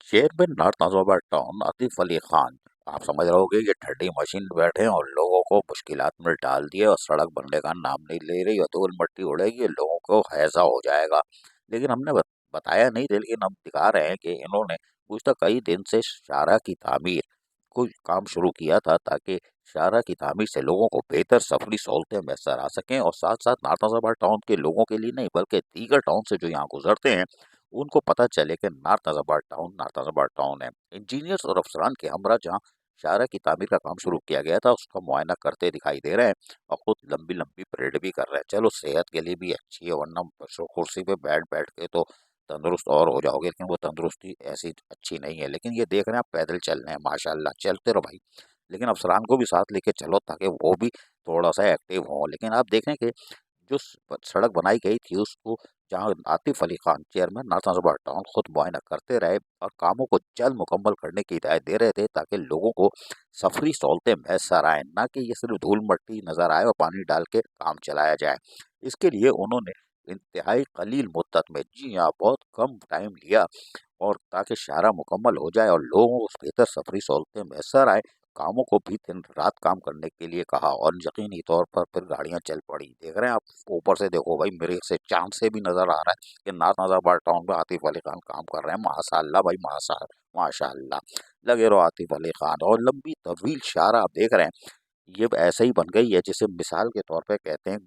Chairman north Nazimabad town Atif Ali Khan, आप समझ रहे होगे ये ठंडी मशीन पे बैठे हैं और लोगों को मुश्किलात में डाल दिए और सड़क बनने का नाम नहीं ले रही और धूल मिट्टी उड़ेगी, लोगों को हैजा हो जाएगा। लेकिन हमने बताया नहीं थे, लेकिन हम दिखा रहे हैं कि इन्होंने गुज़श्ता कई दिन से शाहराह की तामीर कोई काम शुरू किया था ताकि शाहराह की तामीर से लोगों को बेहतर सफरी सहूलतें मैसर आ सकें और साथ साथ नार्थ नाज़िमाबाद टाउन के लोगों के लिए नहीं बल्कि दीगर टाउन से जो यहाँ गुजरते हैं उनको पता चले कि नार्थ नाज़िमाबाद टाउन है। इंजीनियर्स और अफसरान के हमरा जहाँ शाहराह की तामीर का काम शुरू किया गया था उसका मुआयना करते दिखाई दे रहे हैं और खुद लंबी लंबी परेड भी कर रहे हैं। चलो सेहत के लिए भी अच्छी है, वरना कुर्सी पे बैठ बैठ के तो तंदुरुस्त और हो जाओगे, लेकिन वो तंदुरुस्ती ऐसी अच्छी नहीं है। लेकिन ये देख रहे हैं आप पैदल चल रहे हैं, माशाल्लाह चलते रहो भाई, लेकिन अफसरान को भी साथ लेके चलो ताकि वो भी थोड़ा सा एक्टिव हों। लेकिन आप देखें कि जो सड़क बनाई गई थी उसको जहाँ Atif Ali Khan chairman north Nazimabad town खुद मुआयना करते रहे और कामों को जल्द मुकम्मल करने की हिदायत दे रहे थे ताकि लोगों को सफरी सहूलतें मैसर आए, ना कि ये सिर्फ धूल मट्टी नज़र आए और पानी डाल के काम चलाया जाए। इसके लिए उन्होंने इंतहाई कलील मुद्दत में, जी हाँ बहुत कम टाइम लिया, और ताकि शाहराह मुकम्मल हो जाए और लोगों को बेहतर सफरी सहूलतें मैसर आए, कामों को भी दिन रात काम करने के लिए कहा और यकीनी तौर पर फिर गाड़ियां चल पड़ी। देख रहे हैं आप ऊपर से, देखो भाई मेरे से चांद से भी नजर आ रहा है कि नार्थ नाज़िमाबाद टाउन में आतिफ अली खान काम कर रहे हैं। माशाल्लाह भाई माशाल्लाह, लगे रहो आतिफ अली खान। और लंबी तवील शाहराह आप देख रहे हैं, ये ऐसे ही बन गई है जिसे मिसाल के तौर पे कहते हैं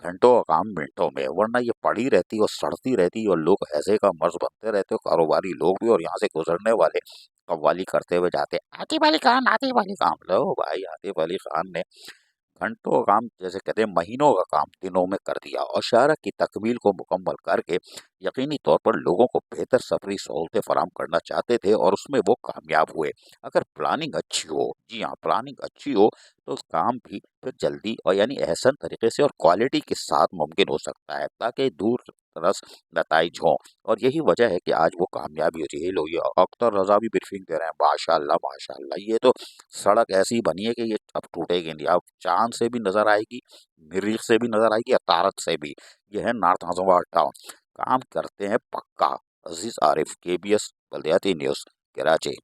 घंटों का काम मिनटों में, वरना ये पड़ी रहती और सड़ती रहती और लोग ऐसे का मर्ज बनते रहते हो, कारोबारी लोग भी और यहाँ से गुजरने वाले कव्वाली करते हुए जाते, आतिफ अली खान। लो भाई आतिफ अली खान ने घंटों का काम, जैसे कहते हैं महीनों का काम, दिनों में कर दिया और शाहराह की तकमील को मुकम्मल करके यकीनी तौर पर लोगों को बेहतर सफरी सहूलतें फराहम करना चाहते थे और उसमें वो कामयाब हुए। अगर प्लानिंग अच्छी हो, जी हाँ प्लानिंग अच्छी हो, तो काम भी फिर जल्दी और यानी एहसन तरीके से और क्वालिटी के साथ मुमकिन हो सकता है ताकि दूर रस नतज हों। और यही वजह है कि आज वो कामयाबी हो रही है। लोग ये अख्तर रजा भी ब्रीफिंग दे रहे हैं, माशाल्लाह माशाल्लाह, ये तो सड़क ऐसी बनी है कि ये अब टूटेगी नहीं, अब चाँद से भी नज़र आएगी, मरीख से भी नज़र आएगी और तारत से भी। ये है नॉर्थ नाज़िमाबाद टाउन, काम करते हैं पक्का। अज़ीज़ आरिफ, केबीएस बल्दियाती न्यूज़, कराची।